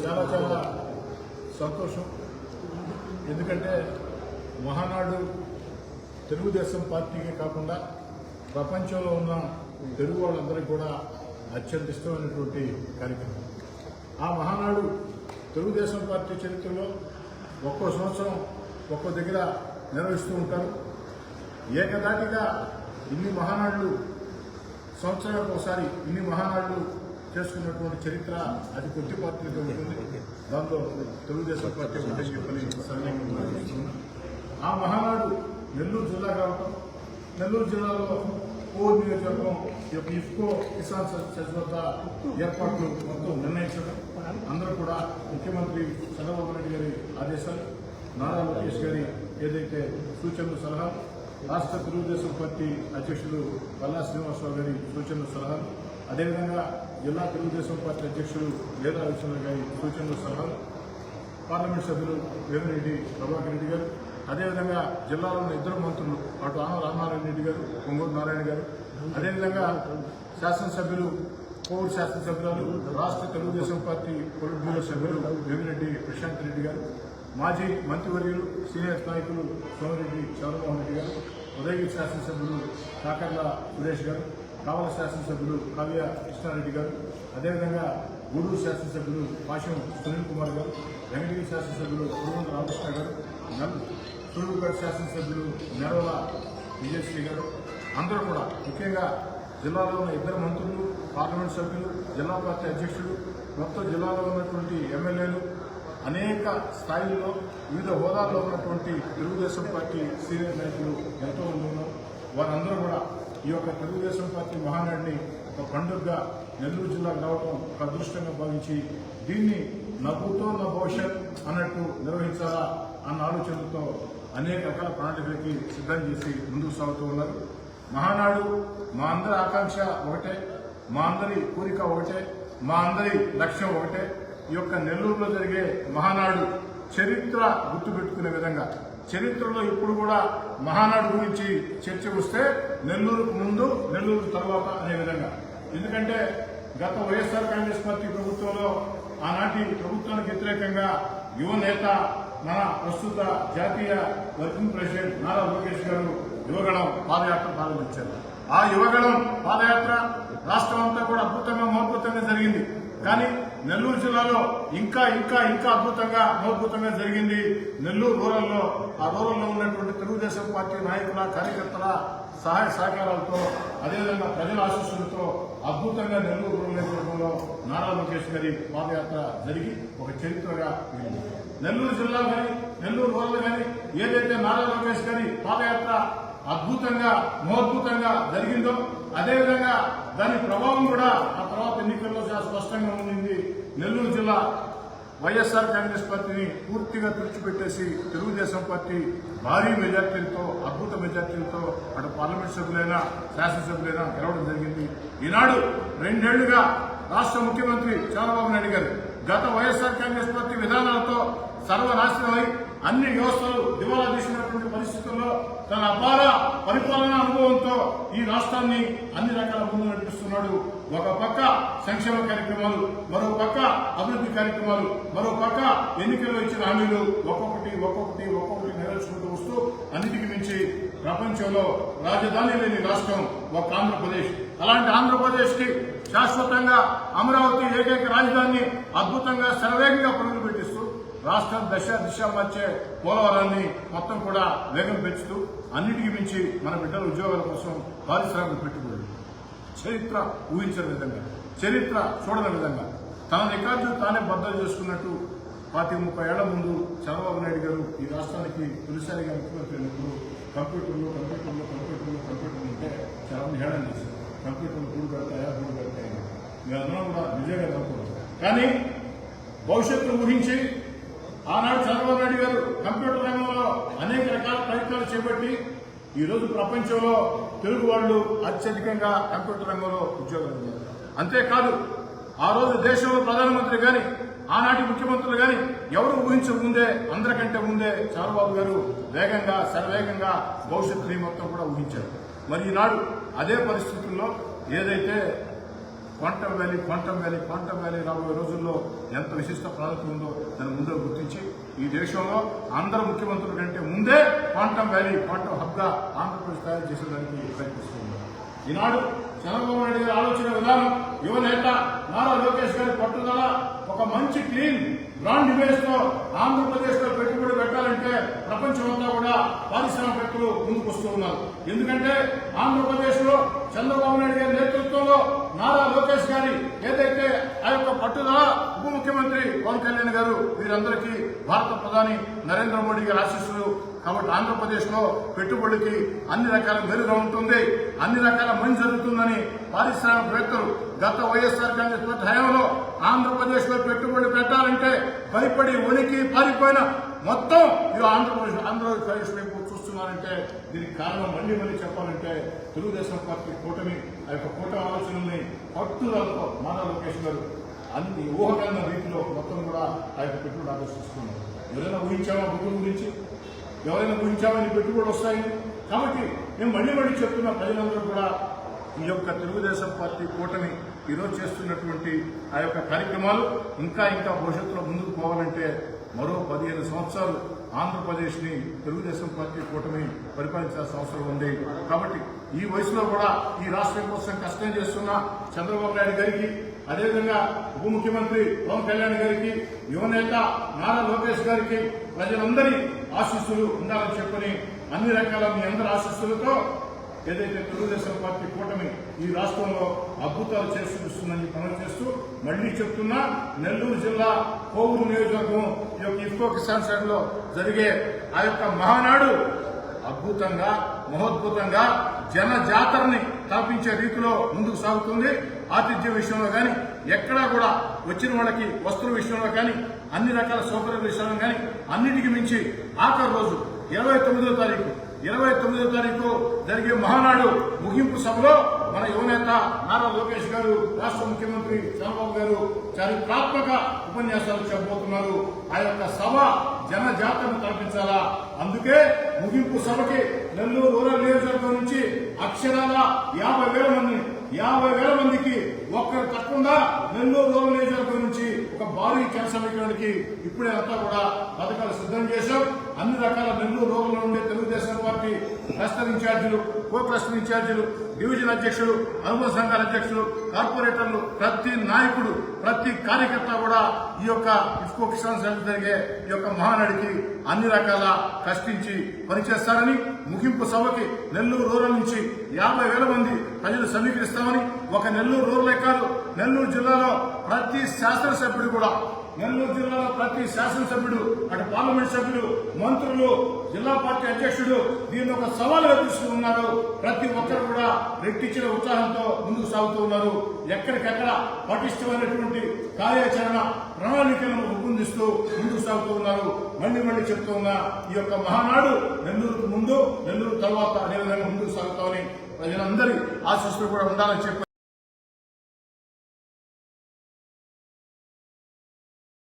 చాలా చాలా సంతోషం. ఎందుకంటే మహానాడు తెలుగుదేశం పార్టీకే కాకుండా ప్రపంచంలో ఉన్న తెలుగు వాళ్ళందరికీ కూడా అత్యంత ఇష్టమైనటువంటి కార్యక్రమం. ఆ మహానాడు తెలుగుదేశం పార్టీ చరిత్రలో ఒక్కో సంవత్సరం ఒక్కో దగ్గర నిర్వహిస్తూ ఉంటారు. ఏకదాటిగా ఇన్ని మహానాడులు సంవత్సరానికి ఒకసారి ఇన్ని మహానాడులు చేసుకున్నటువంటి చరిత్ర అది కొద్ది పార్టీలతో ఉంటుంది. దాంతో తెలుగుదేశం పార్టీ ఉందని చెప్పని సరైన ఆ మహానాడు నెల్లూరు జిల్లా కావటం, నెల్లూరు జిల్లాలో కోర్ నియోజకవర్గం ఇఫ్కో కిసాన్ సెస్ వద్ద ఏర్పాట్లు మొత్తం నిర్ణయించడం, అందరూ కూడా ముఖ్యమంత్రి చంద్రబాబు నాయుడు గారి ఆదేశాలు, నారా లోకేష్ గారి ఏదైతే సూచనలు సలహాలు, రాష్ట్ర తెలుగుదేశం పార్టీ అధ్యక్షులు పల్లా శ్రీనివాసరావు గారి సూచనలు సలహాలు, అదేవిధంగా జిల్లా తెలుగుదేశం పార్టీ అధ్యక్షులు వేదా విశ్వనాథ్ గారి సూచనలు సలహాలు, పార్లమెంట్ సభ్యులు వేమిరెడ్డి ప్రభాకర్ రెడ్డి గారు, అదేవిధంగా జిల్లాలో ఉన్న ఇద్దరు మంత్రులు అటు ఆన రామనారాయణ రెడ్డి గారు, పొంగూరు నారాయణ గారు, అదేవిధంగా శాసనసభ్యులు కోవిడ్ శాసనసభ్యులు రాష్ట్ర తెలుగుదేశం పార్టీ పొలిట్ బ్యూరో సభ్యులు వేమిరెడ్డి ప్రశాంత్ రెడ్డి గారు, మాజీ మంత్రివర్యులు సీనియర్ నాయకులు సోమిరెడ్డి చంద్రమోహన్ రెడ్డి గారు, ఉదయగిరి శాసనసభ్యులు కాకర్ల సురేష్ గారు, కావల శాసనసభ్యులు కావ్య కృష్ణారెడ్డి గారు, అదేవిధంగా గూడూరు శాసనసభ్యులు పాశం సునీల్ కుమార్ గారు, వెంకటగిరి శాసనసభ్యులు కురువంత రామకృష్ణ గారు, సూళ్ళూరుపేట శాసనసభ్యులు నెరవల విజయశ్రీ గారు, అందరూ కూడా ముఖ్యంగా జిల్లాలో ఉన్న ఇద్దరు మంత్రులు, పార్లమెంట్ సభ్యులు, జిల్లా పార్టీ అధ్యక్షులు, మొత్తం జిల్లాలో ఉన్నటువంటి ఎమ్మెల్యేలు, అనేక స్థాయిల్లో వివిధ హోదాల్లో ఉన్నటువంటి తెలుగుదేశం పార్టీ సీనియర్ నాయకులు ఎంతో మంది ఉన్నారు. వారందరూ కూడా ఈ యొక్క తెలుగుదేశం పార్టీ మహానాడిని ఒక పండుగగా నెల్లూరు జిల్లాకు రావడం ఒక అదృష్టంగా భావించి దీన్ని నవ్వుతో నా భవిష్యత్ అన్నట్టు నిర్వహించాలా అన్న ఆలోచనలతో అనేక రకాల ప్రణాళికలకి సిద్ధం చేసి ముందుకు సాగుతూ ఉన్నారు. మహానాడు మా అందరి ఆకాంక్ష ఒకటే, మా అందరి కోరిక ఒకటే, మా అందరి లక్ష్యం ఒకటే. ఈ యొక్క నెల్లూరులో జరిగే మహానాడు చరిత్ర గుర్తుపెట్టుకునే విధంగా, చరిత్రలో ఇప్పుడు కూడా మహానాడు గురించి చర్చ వస్తే నెల్లూరుకు ముందు నెల్లూరు తర్వాత అనే విధంగా. ఎందుకంటే గత వైఎస్ఆర్ కాంగ్రెస్ పార్టీ ప్రభుత్వంలో ఆనాటి ప్రభుత్వానికి వ్యతిరేకంగా యువ నేత మన ప్రస్తుత జాతీయ వర్కింగ్ ప్రెసిడెంట్ నారా లోకేష్ గారు యువగళం పాదయాత్ర ప్రారంభించారు. ఆ యువగళం పాదయాత్ర రాష్ట్రం అంతా కూడా అద్భుతంగా మహోద్భుతంగా జరిగింది. కానీ నెల్లూరు జిల్లాలో ఇంకా ఇంకా ఇంకా అద్భుతంగా జరిగింది నెల్లూరు రూరల్లో. ఆ రూరల్లో ఉన్నటువంటి తెలుగుదేశం పార్టీ నాయకుల కార్యకర్తల సహాయ సహకారాలతో, అదేవిధంగా ప్రజల ఆశీస్సులతో అద్భుతంగా నెల్లూరు రూరల్ నియోజకవర్గంలో నారా లోకేష్ గారి పాదయాత్ర జరిగి ఒక చరిత్రగా మిగిలింది. నెల్లూరు జిల్లా కానీ నెల్లూరు రూరల్ కానీ ఏదైతే నారా లోకేష్ గారి పాదయాత్ర అద్భుతంగా మహోద్భుతంగా జరిగిందో, అదేవిధంగా దాని ప్రభావం కూడా ఆ తర్వాత ఎన్నికల్లో చాలా స్పష్టంగా ఉంది. నెల్లూరు జిల్లా వైఎస్ఆర్ కాంగ్రెస్ పార్టీని పూర్తిగా తుడిచిపెట్టేసి తెలుగుదేశం పార్టీ భారీ మెజార్టీలతో, అద్భుత మెజార్టీలతో అటు పార్లమెంట్ సభ్యులైనా శాసనసభ్యులైనా గెలవడం జరిగింది. ఈనాడు 2 ఏళ్లుగా రాష్ట్ర ముఖ్యమంత్రి చంద్రబాబు నాయుడు గారు గత వైఎస్ఆర్ కాంగ్రెస్ పార్టీ విధానాలతో సర్వనాశనమై అన్ని వ్యవస్థలు దివాలా తీసినటువంటి పరిస్థితుల్లో తన అపార పరిపాలనా అనుభవంతో ఈ రాష్ట్రాన్ని అన్ని రకాల ముందు నడిపిస్తున్నాడు. ఒక పక్క సంక్షేమ కార్యక్రమాలు, మరో పక్క అభివృద్ధి కార్యక్రమాలు, మరో పక్క ఎన్నికల్లో ఇచ్చిన హామీలు ఒక్కొక్కటి నెరవేర్చుకుంటూ వస్తూ అన్నిటికీ మించి ప్రపంచంలో రాజధాని లేని రాష్ట్రం ఒక ఆంధ్రప్రదేశ్. అలాంటి ఆంధ్రప్రదేశ్ కి శాశ్వతంగా అమరావతి ఏకైక రాజధానిని అద్భుతంగా శరవేగంగా పరుగులు పెట్టిస్తూ రాష్ట్రం దిశ మార్చే పోలవరాన్ని మొత్తం కూడా వేగం పెంచుతూ అన్నిటికీ మించి మన బిడ్డల ఉద్యోగాల కోసం పారిశ్రామిక పెట్టుబడులు చరిత్ర ఊహించని విధంగా, చరిత్ర చూడని విధంగా తన రికార్డు తానే బద్దలు చేసుకున్నట్టు 30 ఏళ్ల ముందు చంద్రబాబు నాయుడు గారు ఈ రాష్ట్రానికి తొలిసారిగా ముఖ్యమంత్రి అయినప్పుడు కంప్యూటర్లు ఉంటే చాలా మంది హేళన చేశారు. కంప్యూటర్లు గూడు పెడతాయా మేము అందరం కూడా నిజంగా అనుకున్నాం. కానీ భవిష్యత్తును ఊహించి ఆనాడు చంద్రబాబు నాయుడు గారు కంప్యూటర్ రంగంలో అనేక రకాల ప్రయత్నాలు చేపట్టి ఈరోజు ప్రపంచంలో తెలుగు వాళ్ళు అత్యధికంగా కంప్యూటర్ రంగంలో ఉద్యోగాలు ఉన్నారు. అంతేకాదు ఆ రోజు దేశంలో ప్రధానమంత్రి కానీ ఆనాటి ముఖ్యమంత్రులు కానీ ఎవరు ఊహించక ముందే, అందరికంటే ముందే చంద్రబాబు గారు వేగంగా శరవేగంగా భవిష్యత్తుని మొత్తం కూడా ఊహించారు. మరి ఈనాడు అదే పరిస్థితుల్లో ఏదైతే క్వాంటమ్ వ్యాలీ రాబోయే రోజుల్లో ఎంత విశిష్ట ప్రాధాన్యత ఉందో దాన్ని ముందే గుర్తించి ఈ దేశంలో అందరూ ముఖ్యమంత్రుల కంటే ముందే క్వాంటమ్ హబ్గా ఆంధ్రప్రదేశ్ తయారు చేసేదానికి ప్రయత్నిస్తున్నారు. ఈనాడు చంద్రబాబు నాయుడు గారి ఆలోచన విధానం, యువనేత నారా లోకేష్ గారి పట్టుదల, ఒక మంచి క్లీన్ బ్రాండ్ ఇమేజ్ తో ఆంధ్రప్రదేశ్ లో పెట్టుబడి పెట్టాలంటే ప్రపంచమంతా కూడా పారిశ్రామికవేత్తలు ముందుకు వస్తూ ఉన్నారు. ఎందుకంటే ఆంధ్రప్రదేశ్ లో చంద్రబాబు నాయుడు గారి నేతృత్వంలో నారా లోకేష్ గారి ఏదైతే ఆ యొక్క పట్టుదల, ఉప ముఖ్యమంత్రి పవన్ కళ్యాణ్ గారు, వీరందరికీ భారత ప్రధాని నరేంద్ర మోడీ గారి ఆశీస్సులు. కాబట్టి ఆంధ్రప్రదేశ్ లో పెట్టుబడికి అన్ని రకాల మెరుగా ఉంటుంది, అన్ని రకాల మంచి జరుగుతుందని పారిశ్రామికవేత్తలు గత వైఎస్ఆర్ కాంగ్రెస్ పార్టీ హయాంలో ఆంధ్రప్రదేశ్ లో పెట్టుబడి పెట్టాలంటే భయపడి ఉనికి పారిపోయిన మొత్తం ఆంధ్రప్రదేశ్ వైపు చూస్తున్నారంటే దీనికి కారణం మళ్ళీ చెప్పాలంటే తెలుగుదేశం పార్టీ కూటమి, ఆ యొక్క కూటమి ఆలోచనల్ని పట్టుదలతో నారా లోకేష్ గారు అన్ని ఊహకన్న రీతిలో మొత్తం కూడా ఆ యొక్క పెట్టుబడి ఆకర్షిస్తున్నారు. ఎవరైనా ఊహించామా భూముల గురించి? ఎవరైనా ఊహించామని పెట్టుబడి వస్తాయని? కాబట్టి మేము మళ్ళీ చెప్తున్న ప్రజలందరూ కూడా ఈ యొక్క తెలుగుదేశం పార్టీ కూటమి ఈరోజు చేస్తున్నటువంటి ఆ యొక్క కార్యక్రమాలు ఇంకా భవిష్యత్తులో ముందుకు పోవాలంటే మరో 15 సంవత్సరాలు ఆంధ్రప్రదేశ్ ని తెలుగుదేశం పార్టీ కూటమి పరిపాలించాల్సిన అవసరం ఉంది. కాబట్టి ఈ వయసులో కూడా ఈ రాష్ట్రం కోసం కష్టం చేస్తున్న చంద్రబాబు నాయుడు గారికి, అదేవిధంగా ఉప ముఖ్యమంత్రి పవన్ కళ్యాణ్ గారికి, యువనేత నారా లోకేష్ గారికి ప్రజలందరి ఆశీస్సులు ఉండాలని చెప్పని అన్ని రకాల మీ అందరి ఆశీస్సులతో ఏదైతే తెలుగుదేశం పార్టీ కూటమి ఈ రాష్ట్రంలో అద్భుతాలు చేసి చూస్తుందని పనులు చేస్తూ మళ్లీ చెప్తున్నా, నెల్లూరు జిల్లా కోవూరు నియోజకవర్గం ఈ యొక్క ఇఫ్కో కిసాన్ సంఘంలో జరిగే ఆ యొక్క మహానాడు అద్భుతంగా, మహోద్భుతంగా జన జాతరని స్థాపించే రీతిలో ముందుకు సాగుతుంది. ఆతిథ్య విషయంలో కానీ, ఎక్కడా కూడా వచ్చిన వాళ్ళకి వస్తువుల విషయంలో కానీ, అన్ని రకాల సౌకర్యాల విషయంలో కానీ, అన్నిటికీ మించి ఆఖరి రోజు 29వ తారీఖు జరిగే మహానాడు ముగింపు సభలో మన యువనేత నారా లోకేష్ గారు, రాష్ట్ర ముఖ్యమంత్రి చంద్రబాబు గారు చారిత్రాత్మక ఉపన్యాసాలు చెప్పబోతున్నారు. ఆ యొక్క సభ జన జాతరను కల్పించాలా. అందుకే ముగింపు సభకి నెల్లూరు రూరల్ నియోజకవర్గం నుంచి అక్షరాల 50,000 మందికి ఒక్కరు తప్పకుండా నెల్లూరు రూరల్ నియోజకవర్గం నుంచి ఒక భారీ జనసమీకరణకి ఇప్పుడే అంతా కూడా పథకాలు సిద్ధం చేశాం. అన్ని రకాల నెల్లూరు రూరల్ లో ఉండే తెలుగుదేశం పార్టీ క్లస్టర్ ఇన్ఛార్జీలు, కో క్లస్టర్ ఇన్ఛార్జీలు, డివిజన్ అధ్యక్షులు, అనుబంధ సంఘాల అధ్యక్షులు, కార్పొరేటర్లు, ప్రతి నాయకుడు, ప్రతి కార్యకర్త కూడా ఈ యొక్క ఇఫ్కో కిసాన్ సంఘం జరిగే ఈ యొక్క మహానాడికి అన్ని రకాల కష్టించి పనిచేస్తారని, ముగింపు సభకి నెల్లూరు రూరల్ నుంచి 50,000 మంది ప్రజలు సమీకరిస్తామని, ఒక నెల్లూరు రూరలే కాదు, నెల్లూరు జిల్లాలో ప్రతి శాసనసభ్యుడు కూడా, నెల్లూరు జిల్లాలో ప్రతి శాసనసభ్యుడు, అటు పార్లమెంట్ సభ్యులు, మంత్రులు, జిల్లా పార్టీ అధ్యక్షుడు దీన్ని ఒక సవాలుగా తీసుకున్నారు. ప్రతి ఒక్కరు కూడా రెట్టించిన ఉత్సాహంతో ముందుకు సాగుతూ ఉన్నారు. ఎక్కడికెక్కడ పటిష్టమైనటువంటి కార్యాచరణ ప్రణాళికలను రూపొందిస్తూ ముందుకు సాగుతూ ఉన్నారు. మళ్లీ చెప్తూ ఉన్న ఈ యొక్క మహానాడు నెల్లూరుకు ముందు, నెల్లూరు తర్వాత అదే విధంగా ముందుకు సాగుతామని ప్రజలందరి ఆశీస్సులు కూడా ఉండాలని చెప్పి